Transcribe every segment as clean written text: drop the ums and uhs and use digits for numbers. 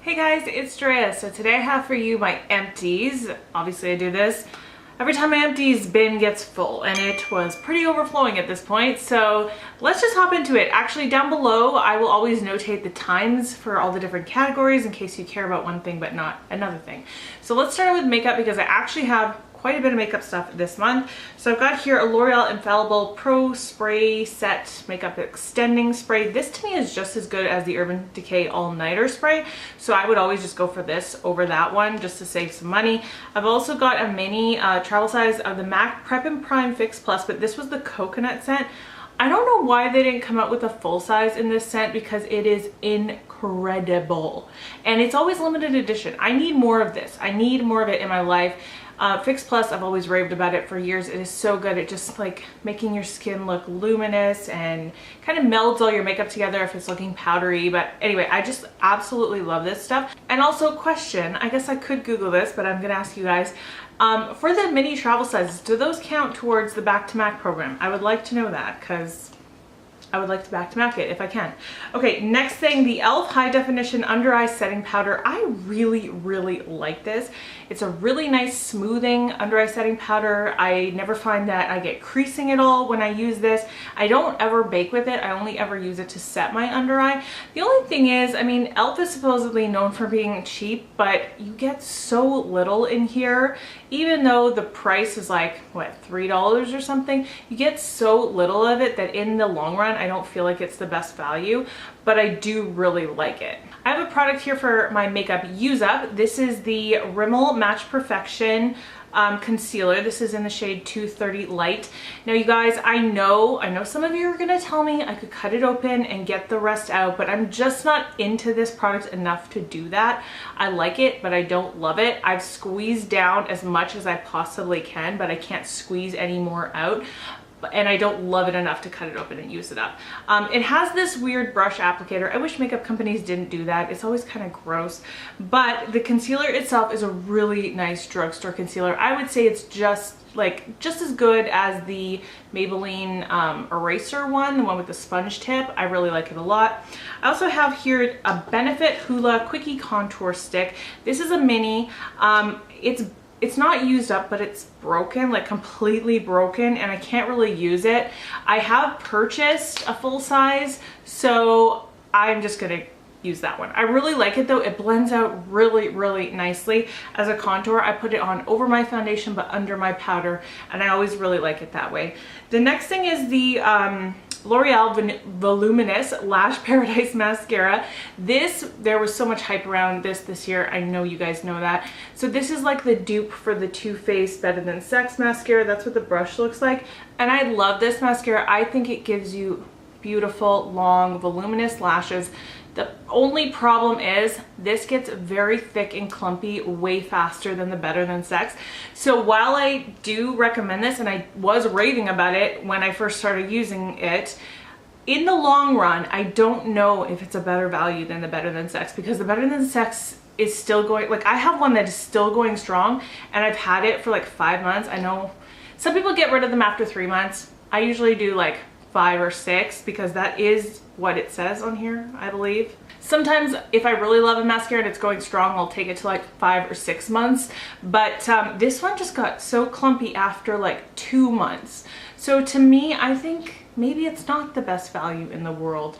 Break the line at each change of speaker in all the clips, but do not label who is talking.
Hey guys, it's Drea. So today I have for you my empties. Obviously I do this every time my empties bin gets full, and it was pretty overflowing at this point. So let's just hop into it. Actually, down below I will always notate the times for all the different categories in case you care about one thing but not another thing. So let's start with makeup because I actually have quite a bit of makeup stuff this month. So I've got here a L'Oreal Infallible Pro Spray Set Makeup Extending Spray. This to me is just as good as the Urban Decay All Nighter Spray. So I would always just go for this over that one just to save some money. I've also got a mini travel size of the MAC Prep and Prime Fix Plus, but this was the coconut scent. I don't know why they didn't come out with a full size in this scent because it is incredible. And it's always limited edition. I need more of this. I need more of it in my life. Fix Plus, I've always raved about it for years. It is so good at just like making your skin look luminous and kind of melds all your makeup together if it's looking powdery. But anyway, I just absolutely love this stuff. And also, question, I guess I could Google this, but I'm gonna ask you guys. For the mini travel sizes, do those count towards the Back to MAC program? I would like to know that because I would like to Back to MAC it if I can. Okay, next thing, the e.l.f. High Definition Under Eye Setting Powder. I really like this. It's a really nice smoothing under eye setting powder. I never find that I get creasing at all when I use this. I don't ever bake with it. I only ever use it to set my under eye. The only thing is, I mean, e.l.f. is supposedly known for being cheap, but you get so little in here. Even though the price is like, what, $3 or something, you get so little of it that in the long run, I don't feel like it's the best value, but I do really like it. I have a product here for my makeup use up. This is the Rimmel Match Perfection concealer. This is in the shade 230 Light. Now you guys, I know some of you are gonna tell me I could cut it open and get the rest out, but I'm just not into this product enough to do that. I like it, but I don't love it. I've squeezed down as much as I possibly can, but I can't squeeze any more out. And I don't love it enough to cut it open and use it up. It has this weird brush applicator. I wish makeup companies didn't do that. It's always kind of gross. But the concealer itself is a really nice drugstore concealer. I would say it's just as good as the Maybelline eraser one, the one with the sponge tip. I really like it a lot. I also have here a Benefit Hoola Quickie Contour Stick. This is a mini. It's not used up, but it's broken, like completely broken, and I can't really use it. I have purchased a full size, so I'm just gonna use that one. I really like it though. It blends out really nicely as a contour. I put it on over my foundation but under my powder, and I always really like it that way. The next thing is the L'Oreal Voluminous Lash Paradise Mascara. There was so much hype around this year. I know you guys know that. So this is like the dupe for the Too Faced Better Than Sex mascara. That's what the brush looks like. And I love this mascara. I think it gives you beautiful, long, voluminous lashes. The only problem is this gets very thick and clumpy way faster than the Better Than Sex. So while I do recommend this, and I was raving about it when I first started using it, in the long run, I don't know if it's a better value than the Better Than Sex, because the Better Than Sex is still going, like I have one that is still going strong, and I've had it for like 5 months. I know some people get rid of them after 3 months. I usually do like 5 or 6 because that is what it says on here, I believe. Sometimes if I really love a mascara and it's going strong, I'll take it to like 5 or 6 months. But this one just got so clumpy after like 2 months. So to me, I think maybe it's not the best value in the world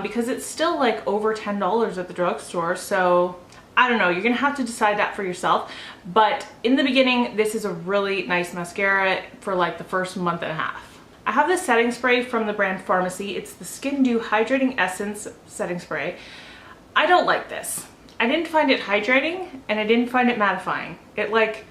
because it's still like over $10 at the drugstore. So I don't know, you're gonna have to decide that for yourself. But in the beginning, this is a really nice mascara for like the first month and a half. I have this setting spray from the brand Pharmacy. It's the Skin Dew Hydrating Essence Setting Spray. I don't like this. I didn't find it hydrating, and I didn't find it mattifying. It like,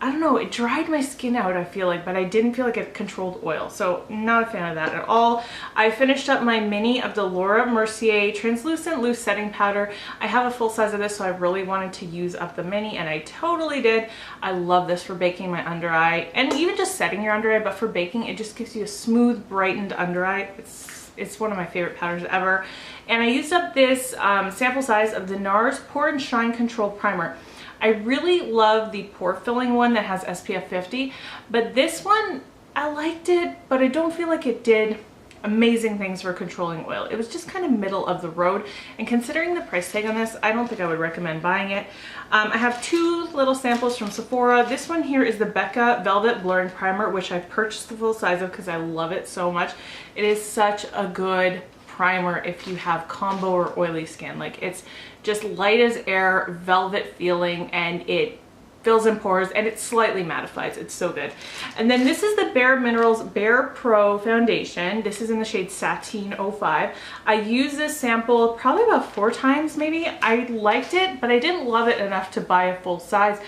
I don't know, it dried my skin out, I feel like, but I didn't feel like it controlled oil. So not a fan of that at all. I finished up my mini of the Laura Mercier Translucent Loose Setting Powder. I have a full size of this, so I really wanted to use up the mini, and I totally did. I love this for baking my under eye, and even just setting your under eye, but for baking, it just gives you a smooth, brightened under eye. It's one of my favorite powders ever. And I used up this sample size of the NARS Pore and Shine Control Primer. I really love the pore filling one that has SPF 50, but this one, I liked it, but I don't feel like it did amazing things for controlling oil. It was just kind of middle of the road, and considering the price tag on this, I don't think I would recommend buying it. I have two little samples from Sephora. This one here is the Becca Velvet Blurring Primer, which I've purchased the full size of because I love it so much. It is such a good primer if you have combo or oily skin. Like, it's just light as air, velvet feeling, and it fills in pores, and it slightly mattifies. It's so good. And then this is the Bare Minerals Bare Pro Foundation. This is in the shade Sateen 05. I used this sample probably about 4 times maybe. I liked it, but I didn't love it enough to buy a full size.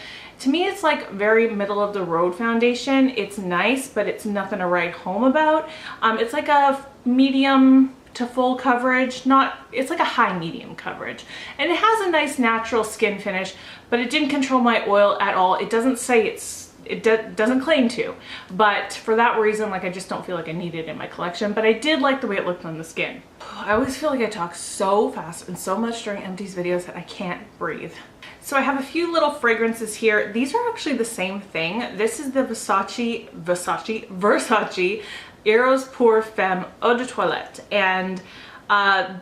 To me, it's like very middle of the road foundation. It's nice, but it's nothing to write home about. It's like a medium to full coverage, it's like a high medium coverage, and it has a nice natural skin finish, but it didn't control my oil at all. It doesn't say it doesn't claim to, but for that reason, like, I just don't feel like I need it in my collection. But I did like the way it looked on the skin. I always feel like I talk so fast and so much during Empties videos that I can't breathe. So I have a few little fragrances here. These are actually the same thing. This is the Versace Eros Pour Femme Eau de Toilette, and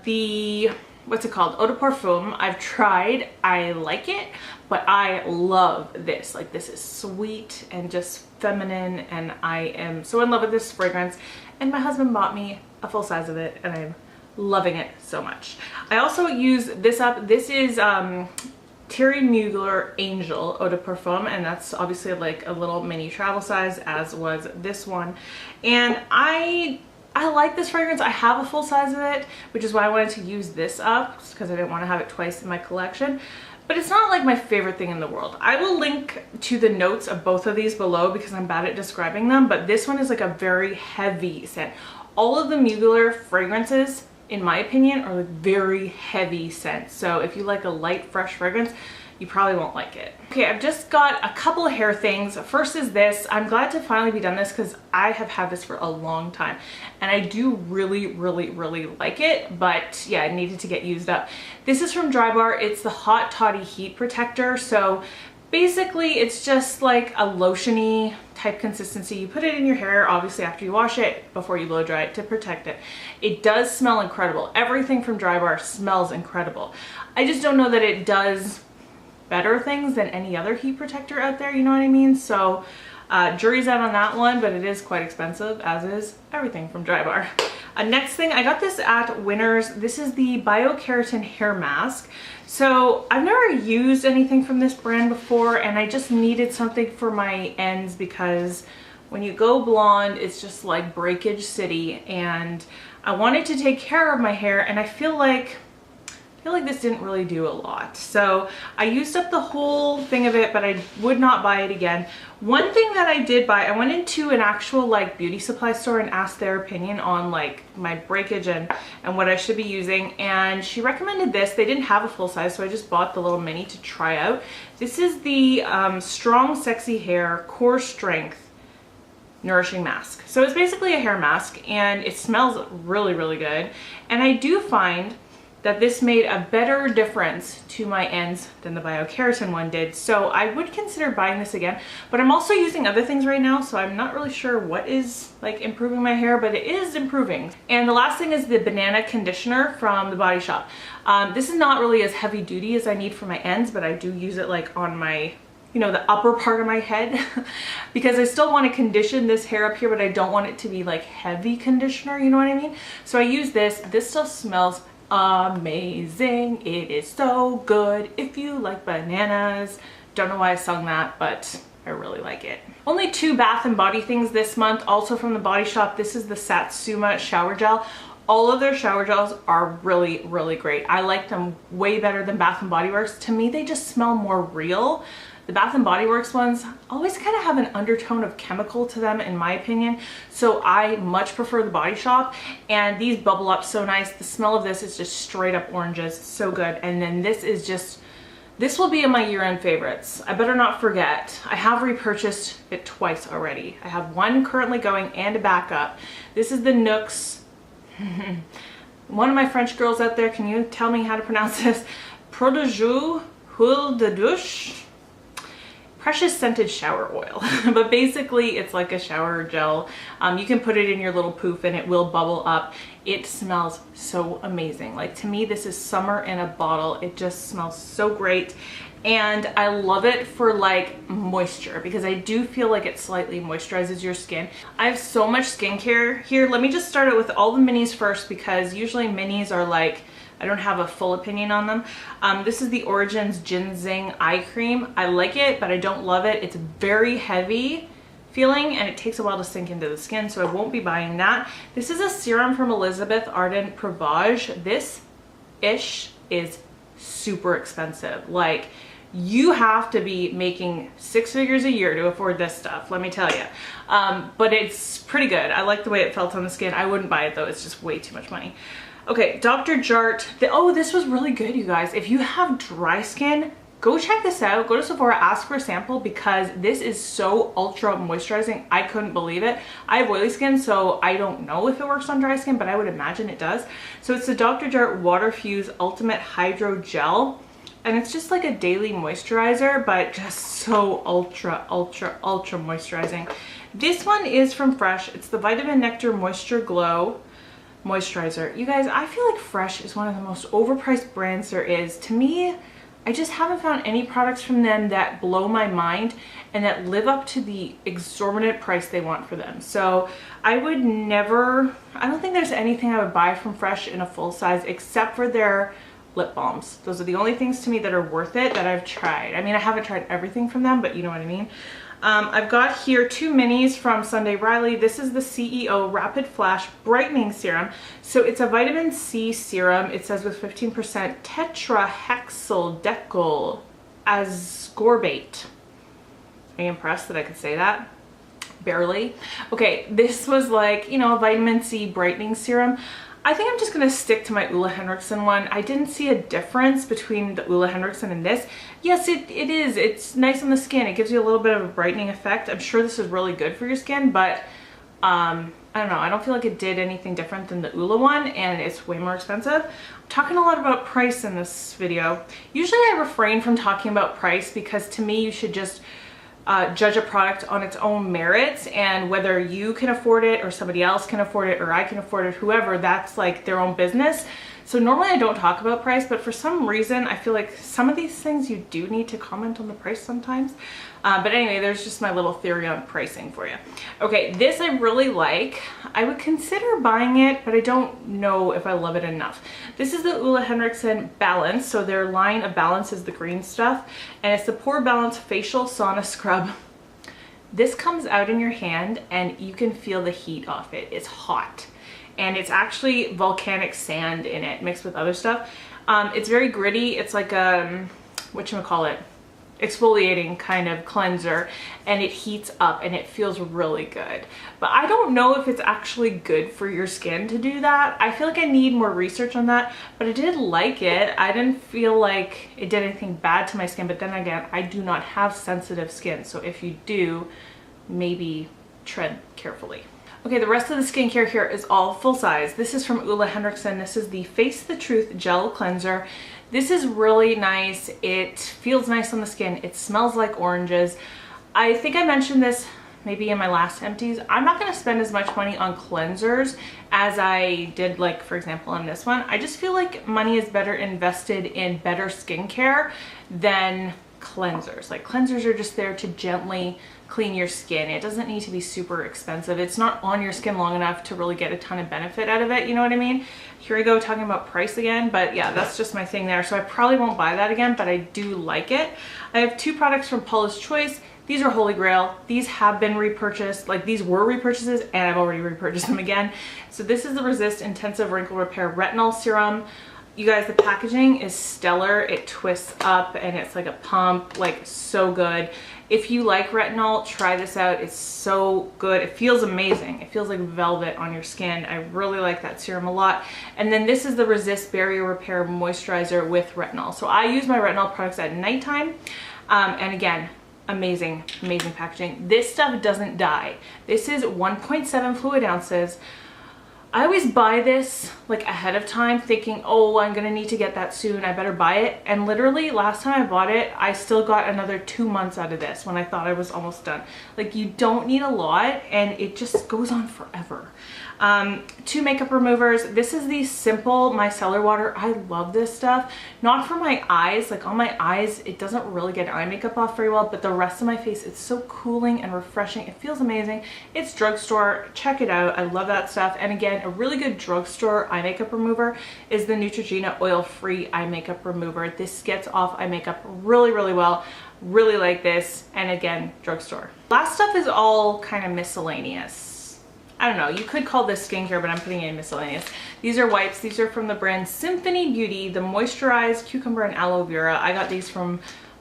the, what's it called, Eau de Parfum, I've tried. I like it, but I love this. Like, this is sweet and just feminine, and I am so in love with this fragrance, and my husband bought me a full size of it, and I'm loving it so much. I also use this up. This is Thierry Mugler Angel Eau de Parfum, and that's obviously like a little mini travel size, as was this one. And I like this fragrance. I have a full size of it, which is why I wanted to use this up, because I didn't want to have it twice in my collection. But it's not like my favorite thing in the world. I will link to the notes of both of these below because I'm bad at describing them, but this one is like a very heavy scent. All of the Mugler fragrances, in my opinion, are like very heavy scents. So if you like a light, fresh fragrance, you probably won't like it. Okay, I've just got a couple of hair things. First is this. I'm glad to finally be done this because I have had this for a long time, and I do really like it, but yeah, it needed to get used up. This is from Drybar. It's the Hot Toddy Heat Protector. So basically, it's just like a lotiony type consistency. You put it in your hair, obviously after you wash it, before you blow dry it, to protect it. It does smell incredible. Everything from Drybar smells incredible. I just don't know that it does better things than any other heat protector out there, you know what I mean? So jury's out on that one, but it is quite expensive, as is everything from Drybar. Next thing, I got this at Winners. This is the Biokeratin Hair Mask. So I've never used anything from this brand before, and I just needed something for my ends because when you go blonde, it's just like breakage city, and I wanted to take care of my hair, and I feel like this didn't really do a lot. So I used up the whole thing of it, but I would not buy it again. One thing that I did buy, I went into an actual like beauty supply store and asked their opinion on like my breakage and what I should be using, and she recommended this. They didn't have a full size, so I just bought the little mini to try out. This is the Strong Sexy Hair Core Strength Nourishing Mask. So it's basically a hair mask, and it smells really good, and I do find that this made a better difference to my ends than the Biokeratin one did. So I would consider buying this again, but I'm also using other things right now, so I'm not really sure what is like improving my hair, but it is improving. And the last thing is the Banana Conditioner from the Body Shop. This is not really as heavy duty as I need for my ends, but I do use it like on my, you know, the upper part of my head because I still want to condition this hair up here, but I don't want it to be like heavy conditioner, you know what I mean? So I use this. This still smells amazing. It is so good if you like bananas. Don't know why I sung that, but I really like it. Only 2 bath and body things this month, also from the Body Shop. This is the Satsuma shower gel. All of their shower gels are really great. I like them way better than Bath and Body Works. To me, they just smell more real. The Bath and Body Works ones always kind of have an undertone of chemical to them, in my opinion. So I much prefer the Body Shop, and these bubble up so nice. The smell of this is just straight up oranges, so good. And then this is just, this will be in my year-end favorites. I better not forget. I have repurchased it twice already. I have one currently going and a backup. This is the Nooks. One of my French girls out there, can you tell me how to pronounce this? Produit Huile de Douche. precious scented shower oil. But basically it's like a shower gel. You can put it in your little poof and it will bubble up. It smells so amazing. Like, to me, this is summer in a bottle. It just smells so great. And I love it for like moisture, because I do feel like it slightly moisturizes your skin. I have so much skincare here. Let me just start it with all the minis first, because usually minis are like, I don't have a full opinion on them. This is the Origins Ginseng Eye Cream. I like it, but I don't love it. It's very heavy feeling and it takes a while to sink into the skin, so I won't be buying that. This is a serum from Elizabeth Arden Provage. This ish is super expensive. Like, you have to be making 6 figures a year to afford this stuff, let me tell you. But it's pretty good. I like the way it felt on the skin. I wouldn't buy it though, it's just way too much money. Okay, Dr. Jart. Oh, this was really good, you guys. If you have dry skin, go check this out. Go to Sephora, ask for a sample, because this is so ultra moisturizing. I couldn't believe it. I have oily skin, so I don't know if it works on dry skin, but I would imagine it does. So it's the Dr. Jart Water Fuse Ultimate Hydro Gel. And it's just like a daily moisturizer, but just so ultra moisturizing. This one is from Fresh. It's the Vitamin Nectar Moisture Glow Moisturizer. You guys, I feel like Fresh is one of the most overpriced brands there is. To me, I just haven't found any products from them that blow my mind and that live up to the exorbitant price they want for them. So I would never, I don't think there's anything I would buy from Fresh in a full size except for their lip balms. Those are the only things to me that are worth it that I've tried. I mean, I haven't tried everything from them, but you know what I mean. I've got here 2 minis from Sunday Riley. This is the CEO Rapid Flash Brightening Serum. So it's a vitamin C serum. It says with 15% tetrahexyldecyl ascorbate. Are you impressed that I could say that? Barely. Okay, this was like, you know, a vitamin C brightening serum. I think I'm just going to stick to my Ole Henriksen one. I didn't see a difference between the Ole Henriksen and this. Yes, it is. It's nice on the skin. It gives you a little bit of a brightening effect. I'm sure this is really good for your skin, but I don't know. I don't feel like it did anything different than the Ole one, and it's way more expensive. I'm talking a lot about price in this video. Usually I refrain from talking about price because to me you should just judge a product on its own merits, and whether you can afford it or somebody else can afford it or I can afford it, whoever, that's like their own business. So normally I don't talk about price, but for some reason I feel like some of these things you do need to comment on the price sometimes. But anyway, there's just my little theory on pricing for you. Okay, this I really like. I would consider buying it, but I don't know if I love it enough. This is the Ole Henriksen Balance. So their line of Balance is the green stuff, and it's the Pore Balance Facial Sauna Scrub. This comes out in your hand and you can feel the heat off it. It's hot. And it's actually volcanic sand in it mixed with other stuff. It's very gritty. It's like a, whatchamacallit, exfoliating kind of cleanser, and it heats up and it feels really good. But I don't know if it's actually good for your skin to do that. I feel like I need more research on that, but I did like it. I didn't feel like it did anything bad to my skin, but then again, I do not have sensitive skin. So if you do, maybe tread carefully. Okay, the rest of the skincare here is all full size. This is from Ole Henriksen. This is the Face the Truth Gel Cleanser. This is really nice. It feels nice on the skin. It smells like oranges. I think I mentioned this maybe in my last empties. I'm not gonna spend as much money on cleansers as I did, like for example on this one. I just feel like money is better invested in better skincare than cleansers. Like, cleansers are just there to gently clean your skin. It doesn't need to be super expensive. It's not on your skin long enough to really get a ton of benefit out of it, you know what I mean? Here we go talking about price again, but yeah, that's just my thing there. So I probably won't buy that again, but I do like it. I have 2 products from Paula's Choice. These are Holy Grail. These have been repurchased. Like, these were repurchases and I've already repurchased them again. So this is the Resist Intensive Wrinkle Repair Retinol Serum. You guys, the packaging is stellar. It twists up and it's like a pump, like so good. If you like retinol, try this out. It's so good. It feels amazing. It feels like velvet on your skin. I really like that serum a lot. And then this is the Resist Barrier Repair Moisturizer with retinol. So I use my retinol products at nighttime. And again, amazing, amazing packaging. This stuff doesn't die. This is 1.7 fluid ounces. I always buy this like ahead of time thinking, oh, I'm gonna need to get that soon, I better buy it. And literally last time I bought it, I still got another 2 months out of this when I thought I was almost done. Like, you don't need a lot and it just goes on forever. 2 makeup removers. This is the Simple Micellar Water. I love this stuff. Not for my eyes, like on my eyes, it doesn't really get eye makeup off very well, but the rest of my face, it's so cooling and refreshing. It feels amazing. It's drugstore. Check it out. I love that stuff. And again, a really good drugstore eye makeup remover is the Neutrogena oil-free eye makeup remover. This gets off eye makeup really, really well. Really like this. And again, drugstore. Last stuff is all kind of miscellaneous. I don't know, you could call this skincare, but I'm putting it in miscellaneous. These are wipes. These are from the brand Symphony Beauty, the moisturized cucumber and aloe vera. I got these from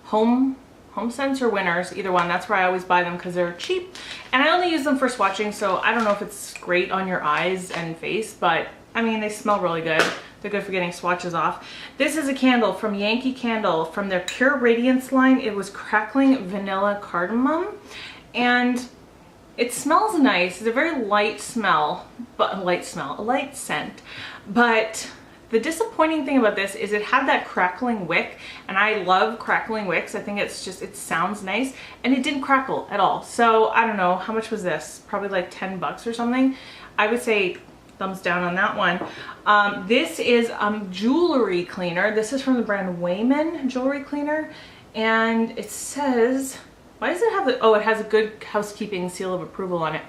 HomeSense or Winners, either one. That's where I always buy them because they're cheap. And I only use them for swatching, so I don't know if it's great on your eyes and face, but I mean, they smell really good. They're good for getting swatches off. This is a candle from Yankee Candle from their Pure Radiance line. It was Crackling Vanilla Cardamom, and it smells nice. It's a very light smell, but a light scent. But the disappointing thing about this is it had that crackling wick, and I love crackling wicks. I think it's just, it sounds nice, and it didn't crackle at all. So I don't know, how much was this? Probably like 10 bucks or something. I would say thumbs down on that one. This is jewelry cleaner. This is from the brand Wayman jewelry cleaner, and it says, why does it have the, oh, it has a good housekeeping seal of approval on it.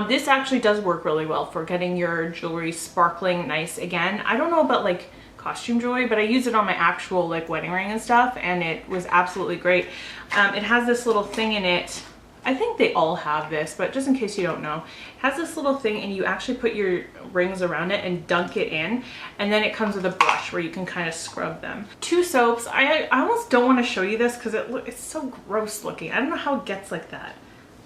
This actually does work really well for getting your jewelry sparkling nice again. I don't know about like costume jewelry, but I use it on my actual like wedding ring and stuff, and it was absolutely great. It has this little thing in it. I think they all have this, but just in case you don't know, it has this little thing, and you actually put your rings around it and dunk it in, and then it comes with a brush where you can kind of scrub them. 2 soaps. I almost don't want to show you this because it's so gross looking. I don't know how it gets like that.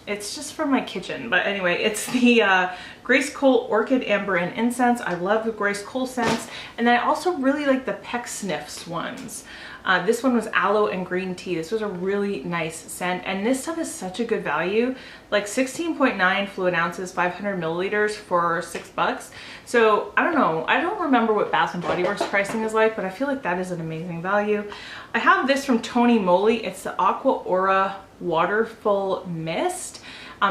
It's just from my kitchen, but anyway, it's the Grace Cole Orchid Amber and Incense. I love the Grace Cole scents, and then I also really like the Peck Sniffs ones. This one was aloe and green tea. This was a really nice scent, and this stuff is such a good value. Like 16.9 fluid ounces, 500 milliliters for $6. So I don't know. I don't remember what Bath & Body Works pricing is like, but I feel like that is an amazing value. I have this from Tony Moly. It's the Aqua Aura Waterful Mist.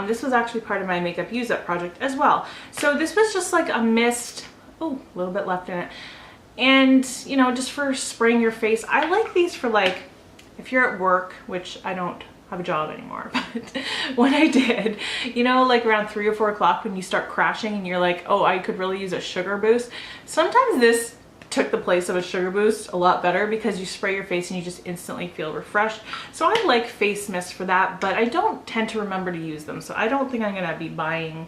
This was actually part of my makeup use up project as well. So this was just like a mist. Oh, a little bit left in it. And, you know, just for spraying your face. I like these for like, if you're at work, which I don't have a job anymore, but when I did, you know, like around 3 or 4 o'clock when you start crashing and you're like, oh, I could really use a sugar boost. Sometimes this took the place of a sugar boost a lot better because you spray your face and you just instantly feel refreshed. So I like face mist for that, but I don't tend to remember to use them. So I don't think I'm gonna be buying,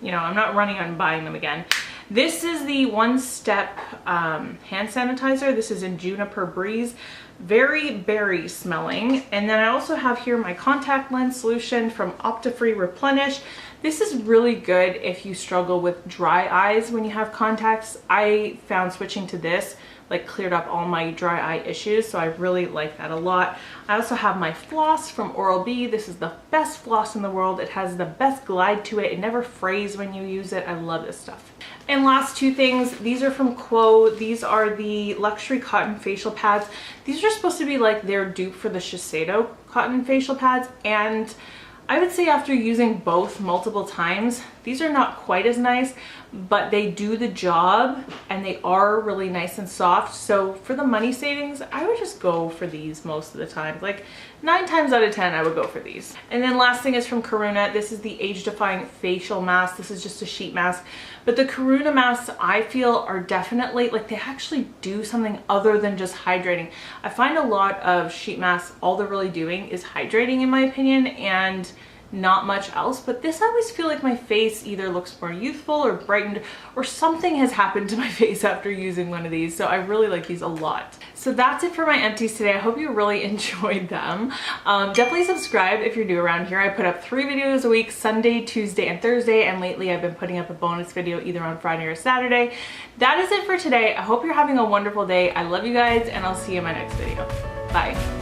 you know, I'm not running on buying them again. This is the One Step hand sanitizer. This is in Juniper Breeze. Very berry smelling. And then I also have here my contact lens solution from Optifree Replenish. This is really good if you struggle with dry eyes when you have contacts. I found switching to this like cleared up all my dry eye issues, so I really like that a lot. I also have my floss from Oral-B. This is the best floss in the world. It has the best glide to it. It never frays when you use it. I love this stuff. And last 2 things, these are from Quo. These are the luxury cotton facial pads. These are supposed to be like their dupe for the Shiseido cotton facial pads, and I would say after using both multiple times, these are not quite as nice, but they do the job and they are really nice and soft. So for the money savings, I would just go for these most of the time. Like 9 times out of 10, I would go for these. And then last thing is from Karuna. This is the Age Defying Facial Mask. This is just a sheet mask. But the Karuna masks, I feel, are definitely, like, they actually do something other than just hydrating. I find a lot of sheet masks, all they're really doing is hydrating, in my opinion, and not much else. But this, I always feel like my face either looks more youthful or brightened, or something has happened to my face after using one of these. So I really like these a lot. So that's it for my empties today. I hope you really enjoyed them. Definitely subscribe if you're new around here. I put up 3 videos a week, Sunday, Tuesday, and Thursday, and lately I've been putting up a bonus video either on Friday or Saturday. That is it for today. I hope you're having a wonderful day. I love you guys, and I'll see you in my next video. Bye.